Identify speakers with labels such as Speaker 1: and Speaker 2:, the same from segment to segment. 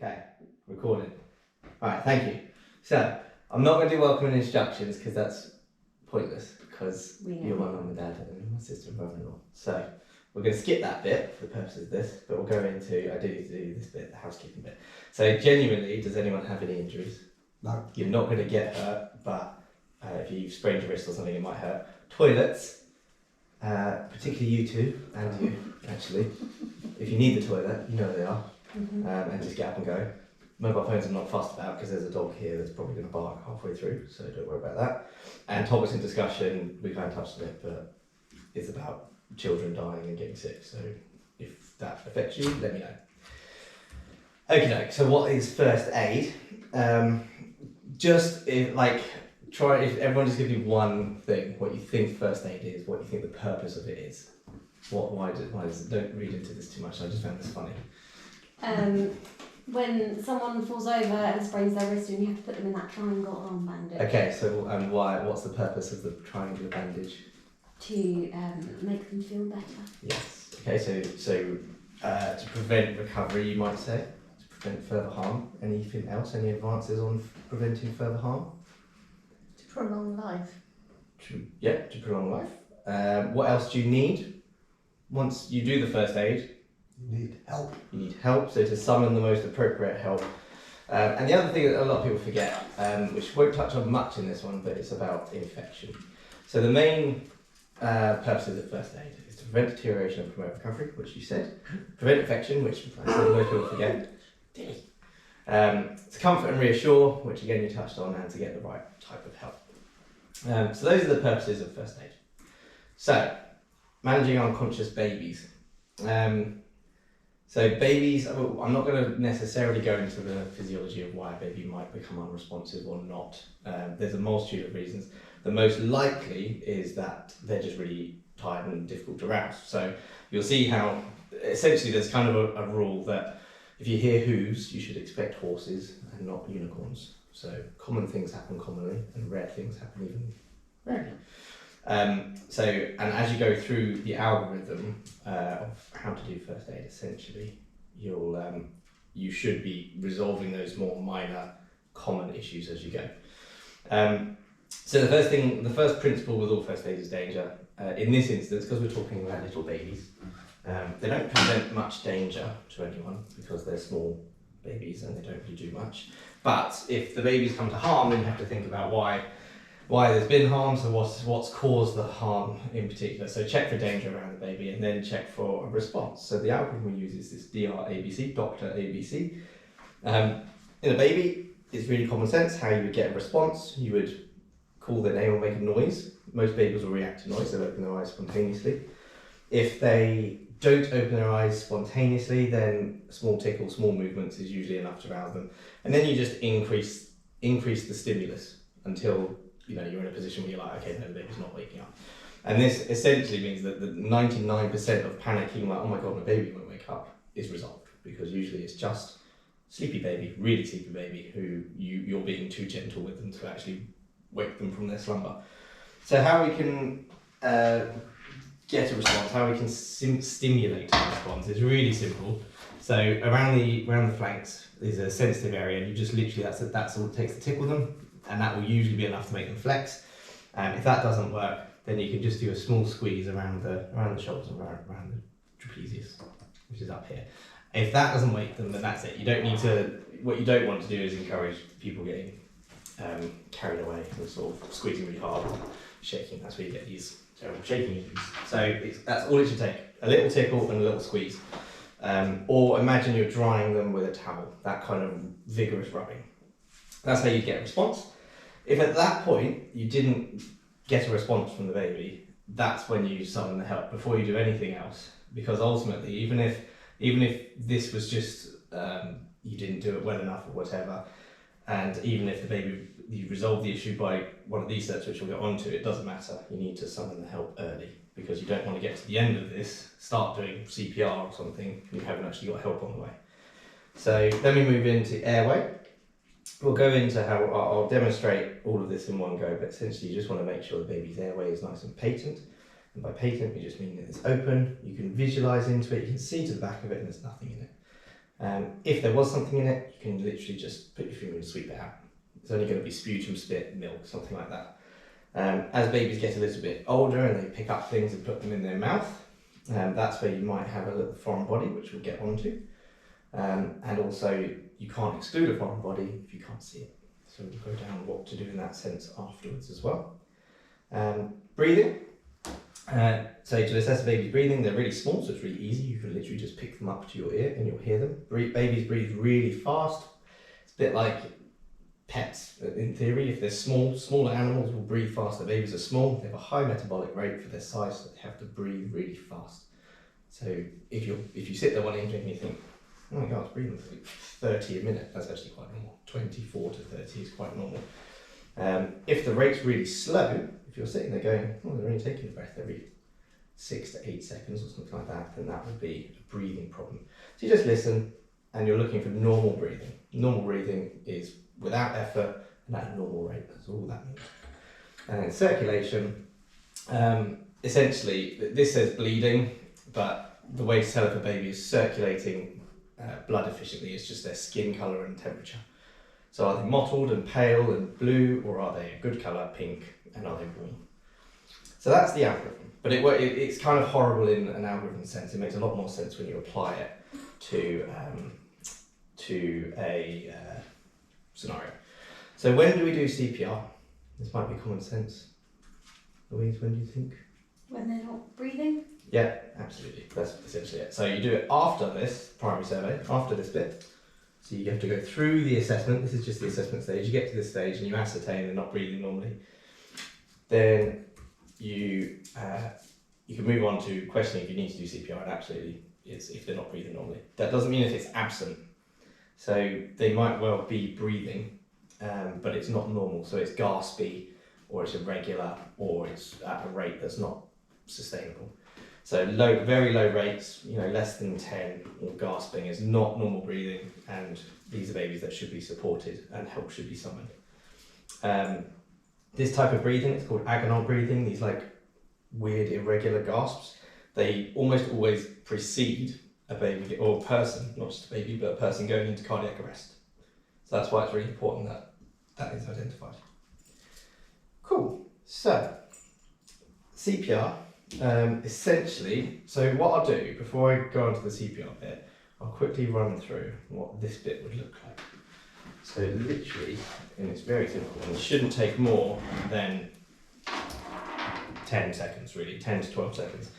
Speaker 1: Okay, recording. Alright, thank you. So, I'm not going to do welcome and introductions because that's pointless because you're my mum and dad and my sister and brother-in-law. So, we're going to skip that bit for the purposes of this, but we'll go into, I do need to do this bit, the housekeeping bit. So, genuinely, does anyone have any injuries?
Speaker 2: No.
Speaker 1: You're not going to get hurt, but if you sprained your wrist or something, it might hurt. Toilets, particularly you two, and you, actually. If you need the toilet, you know where they are, and just get up and go. Mobile phones I'm not fussed about because there's a dog here that's probably going to bark halfway through, so don't worry about that. And topics in discussion, we kind of touched on it, but it's about children dying and getting sick, so if that affects you, let me know. Okay, so what is first aid? If everyone just gives you one thing, what you think first aid is, what you think the purpose of it is. Why does it? Don't read into this too much. I just found this funny.
Speaker 3: When someone falls over and sprains their wrist, and you have to put them in that triangle arm bandage.
Speaker 1: Okay, so why? What's the purpose of the triangular bandage?
Speaker 3: To make them feel better.
Speaker 1: Yes. Okay, so to prevent recovery, you might say, to prevent further harm. Anything else? Any advances on preventing further harm?
Speaker 4: To prolong life.
Speaker 1: To prolong life. What else do you need? Once you do the first aid,
Speaker 2: You need help.
Speaker 1: you need help, so to summon the most appropriate help. And the other thing that a lot of people forget, which won't touch on much in this one, but it's about infection. So the main purposes of first aid is to prevent deterioration and promote recovery, which you said. Prevent infection, which I said most people forget. To comfort and reassure, which again you touched on, and to get the right type of help. So those are the purposes of first aid. So, managing unconscious babies. So babies, I'm not going to necessarily go into the physiology of why a baby might become unresponsive or not. There's a multitude of reasons. The most likely is that they're just really tired and difficult to rouse. So you'll see how, essentially there's kind of a rule that if you hear hooves, you should expect horses and not unicorns. So common things happen commonly and rare things happen even rarely. And as you go through the algorithm of how to do first aid, essentially, you should be resolving those more minor, common issues as you go. So the first principle with all first aid is danger. In this instance, because we're talking about little babies, they don't present much danger to anyone because they're small babies and they don't really do much. But if the babies come to harm, then you have to think about why there's been harm, so what's caused the harm in particular. So check for danger around the baby and then check for a response. So the algorithm we use is this DRABC, Dr. ABC. In a baby, it's really common sense how you would get a response. You would call their name or make a noise. Most babies will react to noise, they'll open their eyes spontaneously. If they don't open their eyes spontaneously, then a small tickle, small movements is usually enough to rouse them. And then you just increase the stimulus until you're in a position where you're like, okay, no, the baby's not waking up. And this essentially means that the 99% of panicking, like, oh my god, my baby won't wake up, is resolved. Because usually it's just sleepy baby, really sleepy baby, who you're being too gentle with them to actually wake them from their slumber. So how we can get a response, how we can stimulate a response is really simple. So around the flanks is a sensitive area, and you just literally, that's all it takes to tickle them. And that will usually be enough to make them flex. If that doesn't work, then you can just do a small squeeze around the shoulders and around the trapezius, which is up here. If that doesn't wake them, then that's it. You don't need to. What you don't want to do is encourage people getting carried away and sort of squeezing really hard, shaking. That's where you get these terrible shaking issues. So that's all it should take: a little tickle and a little squeeze. Or imagine you're drying them with a towel. That kind of vigorous rubbing. That's how you get a response. If at that point you didn't get a response from the baby, that's when you summon the help before you do anything else. Because ultimately, even if this was just you didn't do it well enough or whatever, and even if the baby, you resolve the issue by one of these steps, which we'll get onto, it doesn't matter. You need to summon the help early because you don't want to get to the end of this, start doing CPR or something, and you haven't actually got help on the way. So then we move into airway. We'll go into how I'll demonstrate all of this in one go, but essentially you just want to make sure the baby's airway is nice and patent. And by patent, we just mean that it's open, you can visualise into it, you can see to the back of it, and there's nothing in it. If there was something in it, you can literally just put your finger and sweep it out. It's only going to be sputum, spit, milk, something like that. As babies get a little bit older and they pick up things and put them in their mouth, that's where you might have a little foreign body, which we'll get onto. And also, you can't exclude a foreign body if you can't see it. So we'll go down what to do in that sense afterwards as well. Breathing. So to assess a baby's breathing, they're really small, so it's really easy. You can literally just pick them up to your ear and you'll hear them. Babies breathe really fast. It's a bit like pets, in theory. If they're smaller animals will breathe faster. Babies are small, they have a high metabolic rate for their size, so they have to breathe really fast. So if you sit there one evening and you think, oh my god, it's breathing for like 30 a minute, that's actually quite normal. 24 to 30 is quite normal. If the rate's really slow, if you're sitting there going, oh, they're only taking a breath every 6 to 8 seconds or something like that, then that would be a breathing problem. So you just listen and you're looking for normal breathing. Normal breathing is without effort and at a normal rate, that's all that means. And then circulation, essentially, this says bleeding, but the way to tell if a baby is circulating blood efficiently is just their skin colour and temperature. So are they mottled and pale and blue, or are they a good colour, pink, and are they warm? So that's the algorithm, but it's kind of horrible in an algorithm sense. It makes a lot more sense when you apply it to a scenario. So when do we do CPR? This might be common sense. Louise, when do you think?
Speaker 3: When they're not breathing?
Speaker 1: Yeah, absolutely. That's essentially it. So you do it after this primary survey, after this bit. So you have to go through the assessment. This is just the assessment stage. You get to this stage and you ascertain they're not breathing normally. Then you can move on to questioning if you need to do CPR, and absolutely it's if they're not breathing normally. That doesn't mean if it's absent. So they might well be breathing, but it's not normal. So it's gaspy, or it's irregular, or it's at a rate that's not sustainable. So very low rates, less than 10, or gasping is not normal breathing, and these are babies that should be supported and help should be summoned. This type of breathing, it's called agonal breathing, these like weird irregular gasps, they almost always precede a baby or a person, not just a baby, but a person going into cardiac arrest. So that's why it's really important that that is identified. Cool, so CPR. Essentially, so what I'll do before I go on to the CPR bit, I'll quickly run through what this bit would look like. So literally, and it's very simple, and it shouldn't take more than 10 seconds really, 10 to 12 seconds.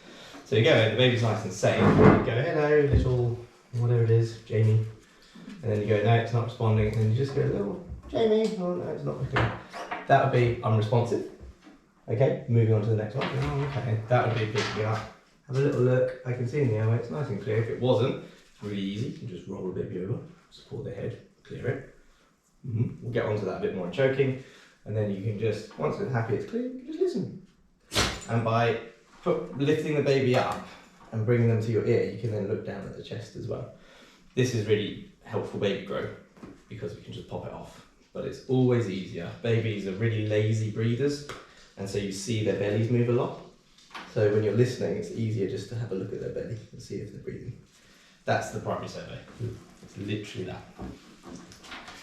Speaker 1: So you go in, the baby's nice and safe, you go, hello little, whatever it is, Jamie, and then you go, no, it's not responding, and then you just go, little Jamie, oh no, it's not working. That would be unresponsive. Okay, moving on to the next one. Oh, okay, that would be a big gap. Have a little look. I can see in the airway, it's nice and clear. If it wasn't, it's really easy. You can just roll the baby over, support the head, clear it. We'll get onto that a bit more in choking. And then you can just, once it's happy it's clear, you can just listen. And by lifting the baby up and bringing them to your ear, you can then look down at the chest as well. This is really helpful baby growth because we can just pop it off. But it's always easier. Babies are really lazy breathers, and so you see their bellies move a lot. So when you're listening, it's easier just to have a look at their belly and see if they're breathing. That's the primary survey. It's literally that.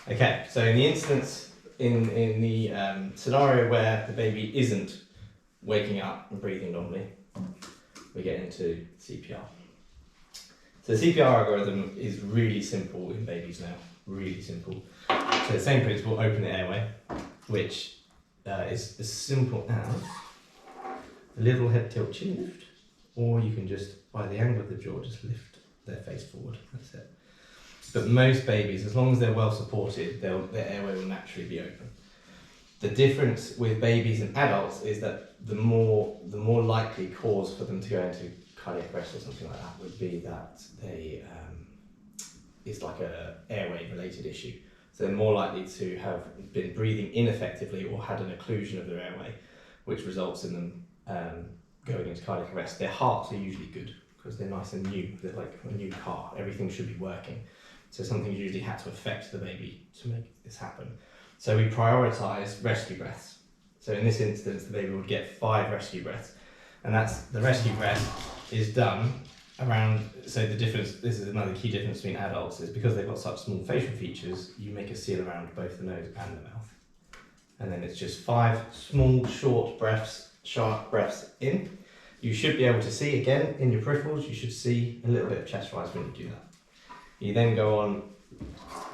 Speaker 1: Okay, so in the instance, in the scenario where the baby isn't waking up and breathing normally, we get into CPR. So the CPR algorithm is really simple in babies now, really simple. So the same principle, open the airway, which is as simple as a little head tilt chin lift, or you can just, by the angle of the jaw, just lift their face forward, that's it. But most babies, as long as they're well supported, their airway will naturally be open. The difference with babies and adults is that the more likely cause for them to go into cardiac arrest or something like that would be that they it's like a airway related issue. So they're more likely to have been breathing ineffectively or had an occlusion of their airway, which results in them going into cardiac arrest. Their hearts are usually good because they're nice and new. They're like a new car. Everything should be working. So something usually had to affect the baby to make this happen. So we prioritise rescue breaths. So in this instance, the baby would get 5 rescue breaths. And that's the rescue breath is done around, so the difference, this is another key difference between adults, is because they've got such small facial features, you make a seal around both the nose and the mouth. And then it's just 5 small, short breaths, sharp breaths in. You should be able to see, again, in your peripherals, you should see a little bit of chest rise when you do that. You then go on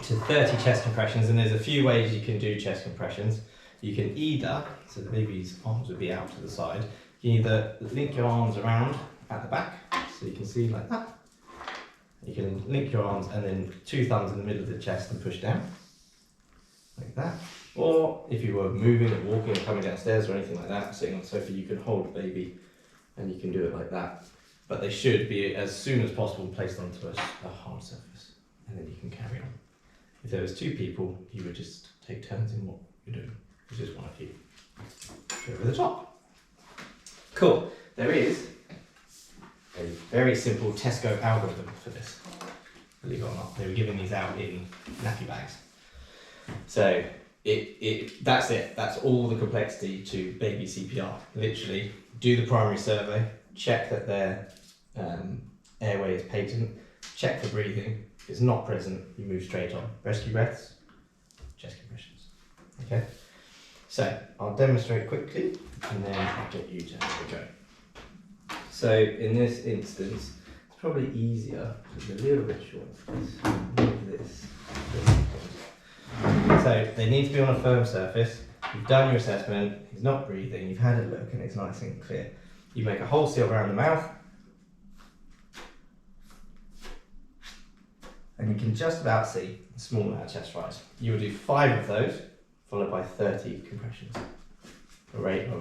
Speaker 1: to 30 chest compressions, and there's a few ways you can do chest compressions. You can either, so the baby's arms would be out to the side, you can either link your arms around at the back, so you can see like that. You can link your arms and then 2 thumbs in the middle of the chest and push down, like that. Or if you were moving or walking or coming downstairs or anything like that, sitting on the sofa, you can hold the baby and you can do it like that. But they should be, as soon as possible, placed onto a hard surface, and then you can carry on. If there was 2 people, you would just take turns in what you're doing. It's just one of you. Go over the top. Cool. There is a very simple Tesco algorithm for this. Believe it or not, they were giving these out in nappy bags. So that's it. That's all the complexity to baby CPR. Literally, do the primary survey, check that their airway is patent, check for breathing. If it's not present, you move straight on. Rescue breaths, chest compressions. Okay. So I'll demonstrate quickly, and then I'll get you to have a go. So in this instance, it's probably easier, it's a little bit short, move this. So they need to be on a firm surface. You've done your assessment, he's not breathing, you've had a look and it's nice and clear. You make a whole seal around the mouth, and you can just about see a small amount of chest rise. You will do 5 of those, followed by 30 compressions, a rate of